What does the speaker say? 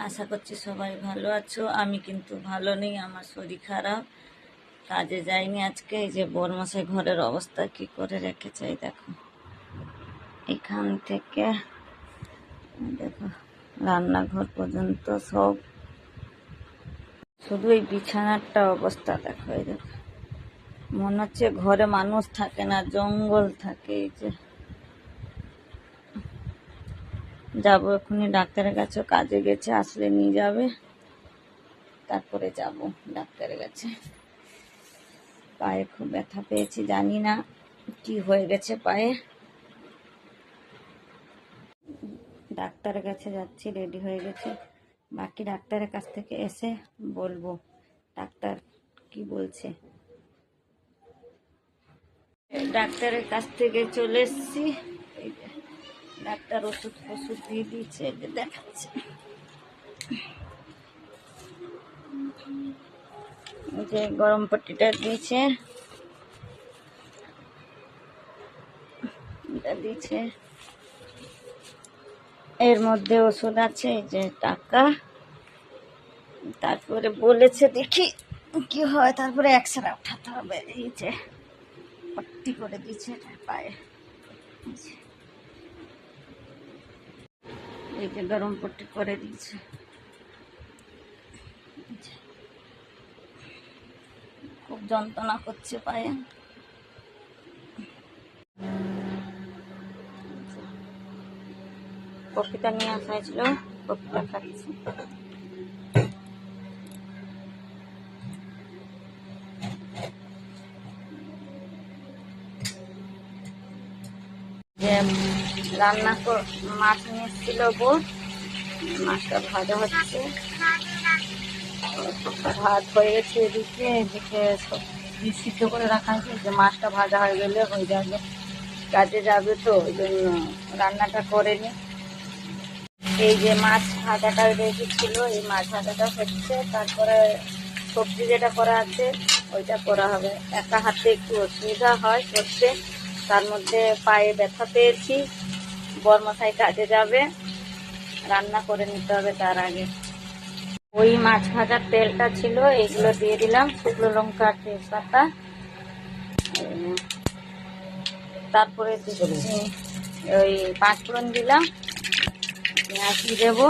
আশা করছি সবাই ভালো আছো। আমি কিন্তু ভালো নেই, আমার শরীর খারাপ, কাজে যাইনি আজকে। এই যে বরমশাই ঘরের অবস্থা কি করে রেখেছে, এই দেখো এখান থেকে দেখো রান্নাঘর পর্যন্ত সব, শুধু এই বিছানারটা অবস্থা দেখো। এই দেখো মনে হচ্ছে ঘরে মানুষ থাকে না, জঙ্গল থাকে। এই যে যাবো এখনই ডাক্তারের কাছে, কাজে গেছে, আসলে নিয়ে যাবে, তারপরে যাব ডাক্তারের কাছে। পায়ে খুব ব্যথা পেয়েছি, জানি না কি হয়ে গেছে পায়ে। ডাক্তারের কাছে যাচ্ছি, রেডি হয়ে গেছে, বাকি ডাক্তারের কাছ থেকে এসে বলবো ডাক্তার কি বলছে। ডাক্তারের কাছ থেকে চলে এসেছি, ডাক্তার ওষুধ দিয়ে দিয়েছে, দেখাচ্ছে। যে গরম পট্টিটা দিয়েছে, দিয়েছে, এর মধ্যে ওষুধ আছে, এই যে টাকা। তারপরে বলেছে দেখি কি হয়, তারপরে এক্সরে উঠাতে হবে। এই যে পট্টি করে দিয়েছে পায়ে, এই যে গরম পট্টি করে দিয়েছে। খুব যন্ত্রণা করছে পায়ে। কপিটা নিয়ে আসা হয়েছিল, কপিটা খাচ্ছি। যে রান্না মাছ নিয়ে এসেছিল বোন, মাছটা ভাজা হচ্ছে, ভাত হয়ে গেছে এদিকে, এদিকে সিদ্ধ করে রাখা হয়েছে। যে মাছটা ভাজা হয়ে গেলে হয়ে যাবে, কাজে যাবে তো ওই জন্য রান্নাটা করে নি। এই যে মাছ ভাজাটা রেখেছিল, এই মাছ ভাজাটা হচ্ছে, তারপরে সবজি যেটা করা আছে ওইটা করা হবে। একা হাতে একটু অসুবিধা হয় করতে, তার মধ্যে পায়ে ব্যথা পেয়েছি, বরমশাই কাজে যাবে, রান্না করে নিতে হবে তার আগে। ওই মাছ ভাজার তেলটা ছিল, এইগুলো দিয়ে দিলাম, শুকনো লঙ্কা, তেজপাতা, তারপরে ওই পাঁচফোড়ন দিলাম, পেঁয়াজ দেবো,